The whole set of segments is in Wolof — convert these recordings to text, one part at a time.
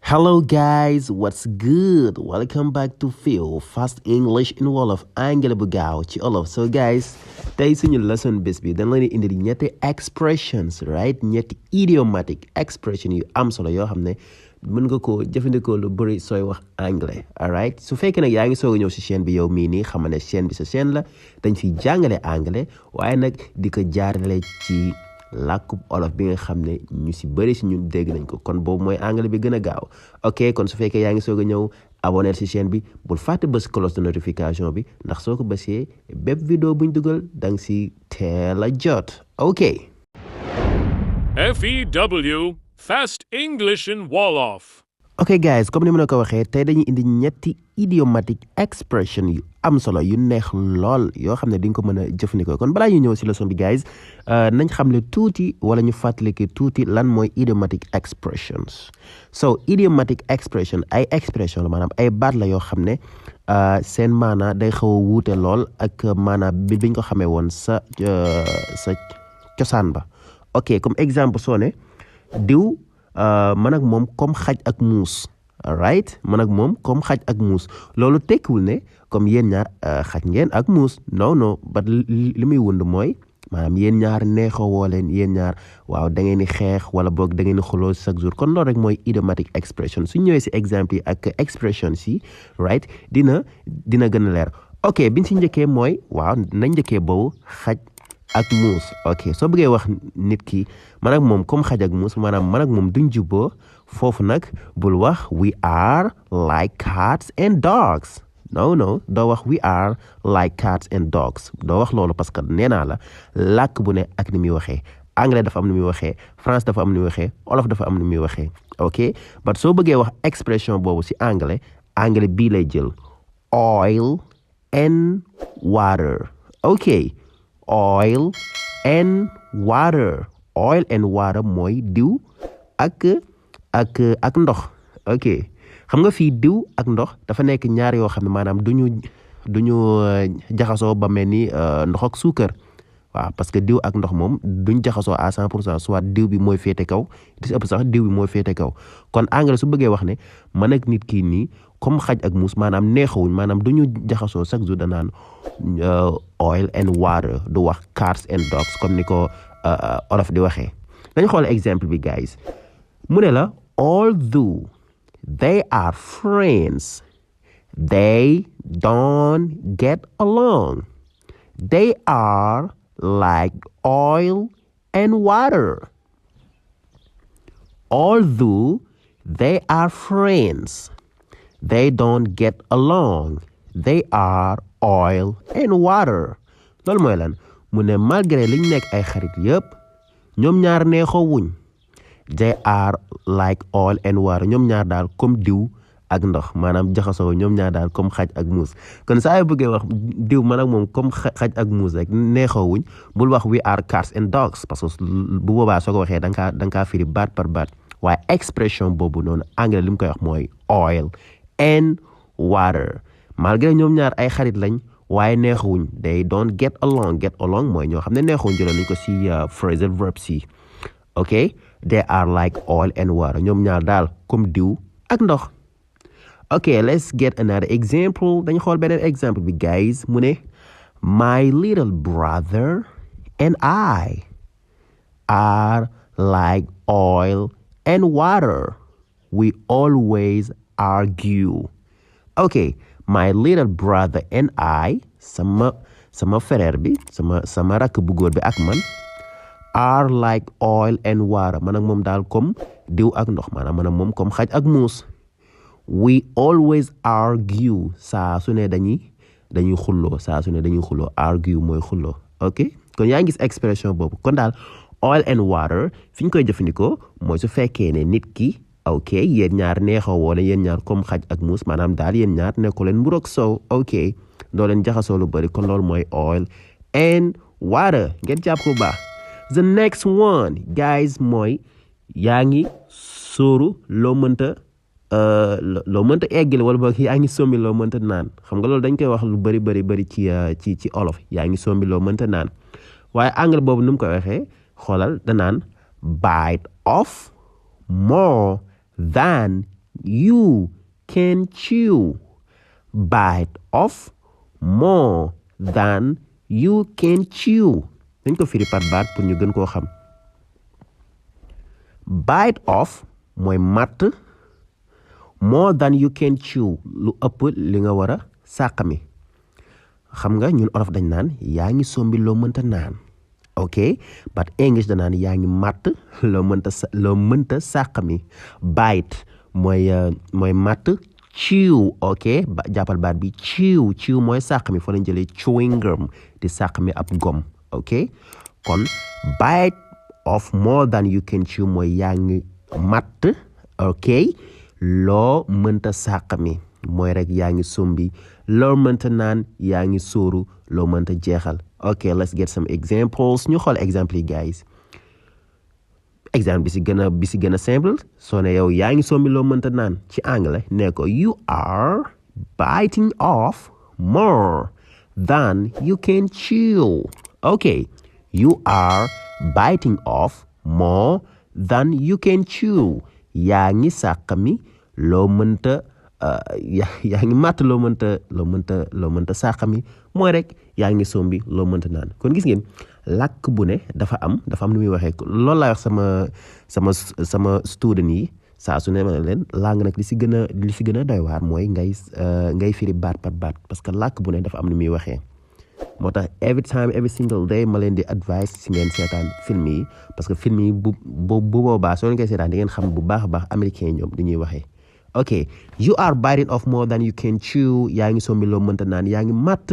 Hello guys, what's good? Welcome back to Feel Fast English in Wolof Anglais bu gaaw ci Wolof. So guys, tey suñu lesson bés bi dañ leen indi ñetti expressions, right? ñetti idiomatic expression yu am solo yoo xam ne mën nga ko jëfandikoo lu bëri sooy wax anglais, alright? Su fekkee nag yaa ngi soog a ñëw si chaîne bi yow mii nii xam ne chaîne bi sa chaîne la dañ fiy jàngale anglais waaye nag di ko jaarale ci làkkub olof bi nga xam ne ñu si bëri si ñun dégg nañ ko kon boobu mooy anglais bi gën a gaaw ok kon su fekkee yaa ngi soog a ñëw abonné si chaîne bi bul fàtte bës cloche de notification bi ndax soo ko bësee bépp vidéo buñ dugal danga si teel a jot ok. FEW Fast English in Wolof. ok guys comme ni ma la ko waxee tey dañuy indi ñetti idiomatic expression yu am solo yu neex lool yoo xam ne di nga ko mën a jëfandikoo kon balaa ñu ñëw si leçon bi guys nañ xam le tuuti wala ñu fàttaliki tuuti lan mooy idiomatic expressions so idiomatic expression ay expression la maanaam ay baat la yoo xam ne seen maanaa day xaw a wuute lool ak maanaa biñ ko xamee woon sa cosaan ba ok comme exemple soo ne diw man ak moom comme xaj ak muus right man ak moom comme xaj ak muus loolu tekkiwul ne comme yéen ñaar xaj ngeen ak muus non but li muy wund mooy maanaam yéen ñaar neexoo woo leen yéen ñaar waaw da ngeen di xeex wala boog da ngeen di xuloo chaque jour kon loolu rek mooy idiomatic expression su ñëwee si exemple yi ak expression si right dina gën a leer ok biñ si njëkkee mooy waaw nañ njëkkee boobu xaj ak muus ok soo bëggee wax nit ki man ak moom comme xaj ak muus maanaam man ak moom duñ jubboo foofu nag bul wax we are like cats and dogs non doo wax we are like cats and dogs doo wax loolu parce que nee naa la làkk bu ne ak ni muy waxee anglais dafa am ni muy waxee France dafa am ni muy waxee olof dafa am ni muy waxee ok but soo bëggee wax expression boobu si anglais bii lay jël oil and water ok oil and water mooy diw ak ndox ok xam nga fii diw ak ndox dafa nekk ñaar yoo xam ne maanaam duñu jaxasoo ba mel ni ndox ak suukar waaw parce que diw ak ndox moom duñ jaxasoo à 100% soit diw bi mooy féete kaw di si ëpp sax diw bi mooy féete kaw kon anglais su bëggee wax ne man ak nit kii nii comme xaj ak muus maanaam neexawuñ maanaam duñu jaxasoo chaque jour danaan oil and water du wax cats and dogs comme ni ko olof di waxee dañu xool exemple bi guys mu ne la although they are friends they don't get along they are like oil and water although they are friends they don't get along they are oil and water loolu mooy lan mu ne malgré liñ nekk ay xarit yëpp ñoom ñaar neexoo wuñ they are like oil and water ñoom ñaar daal comme diw ak ndox maanaam jaxasoo ñoom ñaar daal comme xaj ak muus kon saa yoo bëggee wax diw man ak moom comme xaj ak muus rek neexoo wuñ bul wax we are cats and dogs parce que bu boobaa soo ko waxee da nga kaa firi baat par baat waaye expression boobu noonu anglais li mu koy wax mooy oil and water malgré ñoom ñaar ay xarit lañ waaye neexuwuñ they don't get along mooy ñoo xam ne neexuwuñ jëloon nañ ko si phrasal verb si ok they are like oil and water ñoom ñaar daal comme diw ak ndox ok let's get another example dañu xool beneen exemple bi guys mu ne my little brother and I are like oil and water we always argue ok my little brother and I sama frère bi sama rakk bu góor bi ak man are like oil and water man ak moom daal comme diw ak ndox maanaam man ak moom comme xaj ak muus we always argue saa su ne dañuy xulloo argue mooy xulloo ok kon yaa ngi gis expression boobu kon daal oil and water fi ñu koy jëfandikoo mooy su fekkee ne nit ki ok yéen ñaar neexoo wala yéen ñaar comme xaj ak muus maanaam daal yéen ñaar nekkoo leen mburu ak soow ok doo leen jaxasoo lu bëri kon loolu mooy oil and water ngeen jàpp ko baax the next one guys mooy yaa ngi sóoru loo mënta eggali wala boog yaa ngi sombi loo mënta naan xam nga loolu dañ koy wax lu bëri ci olof yaa ngi sombi loo mënta naan waaye anglais boobu nu mu koy waxee xoolal danaan bite off more than you can chew. Bite off more than you can chew. dañ ko firi par baat pour ñu gën koo xam. Bite off mooy matt, more than you can chew lu ëpp li nga war a sàqami. xam nga ñun olof dañ naan yaa ngi sombi loo mënta naan, ok, but English da naan yaa ngi matt loo mënta sàqami. Bite mooy matt, chew, ok, jàppal baat bi chew mooy sàqami, foo lañ jëlee chewing gum di sàqami ab gom, ok. kon bite off more than you can chew mooy yaa ngi matt, ok, loo mënta sàqami mooy rek yaa ngi sombi loo mënta naan, yaa ngi sóoru loo mënta jeexal. ok, let's get some examples. ñu xool exemple yi guys. exemple bi si gën a simple soo ne yow yaa ngi sombi loo mënta naan ci anglais ne ko you are biting off more than you can chew. ok, you are biting off more than you can chew. yaa ngi sàqami loo mënta yaa ngi màtt loo mënta sàqami mooy rek yaa ngi sombi loo mënta naan. kon gis ngeen làkk bu ne dafa am lu muy waxee. loolu laa wax sama student yi saa su ne ma leen langue nag li si gën a doy waar mooy ngay firi baat par baat, parce que làkk bu ne dafa am lu muy waxee. moo tax every single day ma leen di advice si ngeen seetaan film yi, parce que film yi bu boobaa soo leen koy seetaan di ngeen xam bu baax a baax américain ñoom di ñuy waxee. ok, you are biting off more than you can chew. yaa ngi sombi loo mënta naan, yaa ngi matt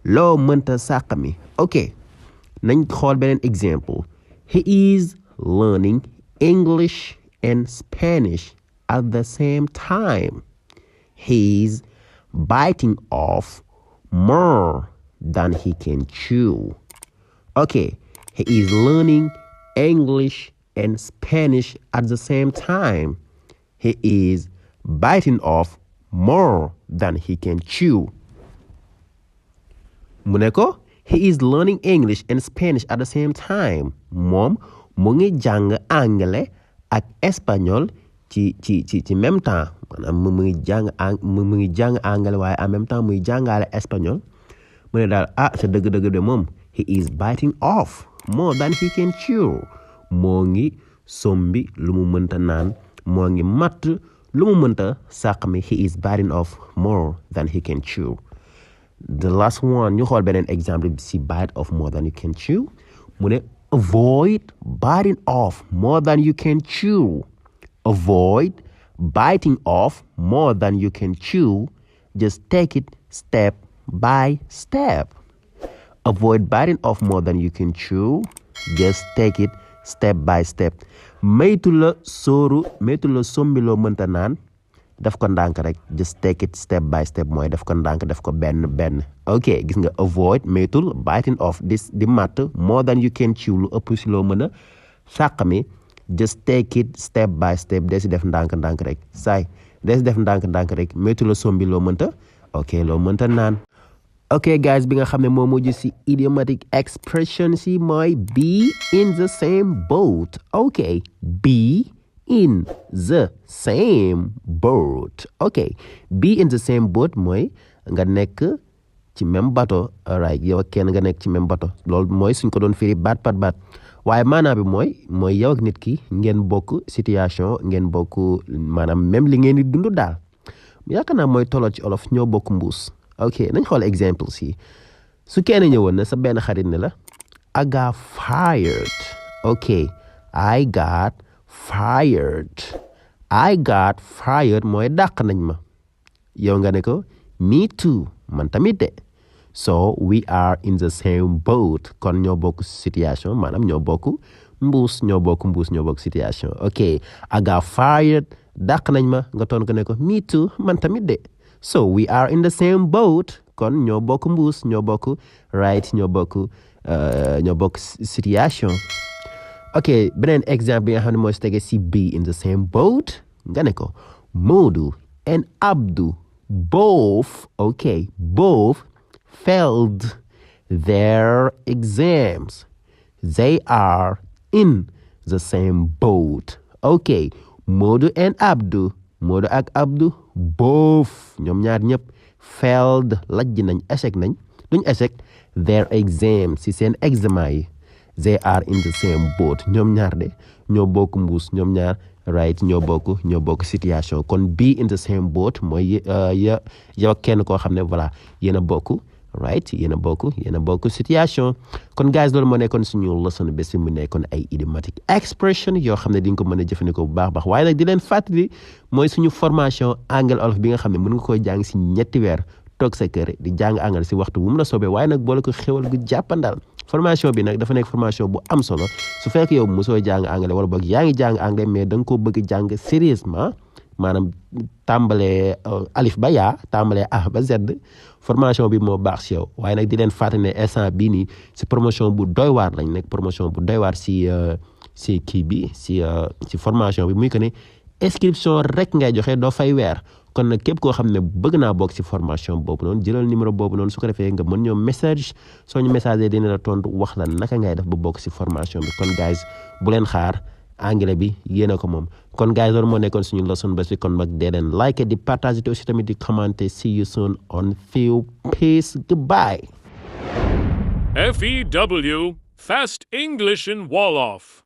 loo mënta sàqami. ok, nañ xool beneen exemple. He is learning English and Spanish at the same time. He's biting off more than he can chew. Okay, he is learning English and Spanish at the same time. He is biting off more than he can chew. mu ne ko he is learning English and Spanish at the same time. moom mu ngi jàng anglais ak espagnol ci même temps. maanaam mu ngi jàng anglais waaye en même temps muy jàngale espagnol. mu ne daal sa dëgg-dëgg de moom he is biting off more than he can chew. moo ngi sombi lu mu mënta naan, moo ngi matt lu mu mënta sàqami. he is biting off more than he can chew. The last one, ñu xool beneen exemple si bite off more than you can chew. mu ne avoid biting off more than you can chew. Avoid biting off more than you can chew. Just take it step by step. Avoid biting off more than you can chew. Just take it step by step. maytu la sombi loo mënta naan, def ko ndànk rek. just take it step by step mooy def ko ndànk, def ko benn. ok, gis nga avoid maytul biting off di matt more than you can chew lu ëpp si loo mën a sàqami. just take it step by step, desi def ndànk rek. desi def ndànk rek. maytu la sombi loo mënta loo mënta naan. ok guys, bi nga xam ne moo mujj si idiomatic expression si mooy be in the same boat. ok, be in the same boat. ok, be in the same boat mooy nga nekk ci même bateau. alright, yow ak kenn nga nekk ci même bateau. loolu mooy suñ ko doon firi baat par baat, waaye maanaam bi mooy yow ak nit ki ngeen bokk situation, ngeen bokk maanaam même li ngeen di dund daal. yaakaar naa mooy tolloo ci olof ñoo bokk mbuus. ok, nañ xool exemple si su kenn ñëwoon na sa benn xarit ne la I got fired. ok, I got fired mooy dàq nañ ma. yow nga ne ko me too, man tamit de. so we are in the same boat. kon ñoo bokk situation, maanaam ñoo bokk mbuus ñoo bokk situation. ok, I got fired, dàq nañ ma. nga toon ko ne ko me too, man tamit de. so we are in the same boat. kon ñoo bokk mbuus ñoo bokk situation. ok, beneen exemple bi nga xam ne mooy si tege si be in the same boat. nga ne ko Modou and Abdou both failed their exams. They are in the same boat. ok, Modou and Abdou Modou ak Abdou both ñoom ñaar ñëpp failed lajj nañ échec nañ duñ échec their exam si seen examen yi they are in the same boat ñoom ñaar de ñoo bokk mbuus ñoom ñaar right ñoo bokk situation kon be in the same boat mooy yow kenn koo xam ne voilà yéen a bokk right yéen a bokk situation kon guys loolu moo nekkoon suñu leçon bés mu nekkoon ay idiomatic expression yoo xam ne di nga ko mën a jëfandikoo bu baax waaye nag di leen fàttali mooy suñu formation anglais olof bi nga xam ne mën nga koy jàng si 3 weer toog sa kër di jàng anglais si waxtu bu mu la soobee waaye nag boole ko xéwal gu jàppandal formation bi nag dafa nekk formation bu am solo su fekk yow mosoo jàng anglais wala boog yaa ngi jàng anglais mais da nga koo bëgg jàng sérieusement maanaam tàmbalee alif ba yaa tàmbalee A ba Z formation bi moo baax si yow waaye nag di leen fàttali ne instant bii nii si promotion bu doy waar lañ nekk promotion bu doy waar si kii bi si formation bi muy que ne inscription rek ngay joxe doo fay weer kon nag képp koo xam ne bëgg naa bokk si formation boobu noonu jëlal numéro boobu noonu su ko defee nga mën ñoo message soo ñu messager dina la tontu wax la naka ngay def ba bokk si formation bi kon guys bu leen xaar anglais bi yéen a ko moom kon guys loolu moo nekkoon suñu leçon bés bi kon mag dee leen like di partager te aussi tamit di commenter see you soon on few peace goodbye. FEW Fast English in Wolof.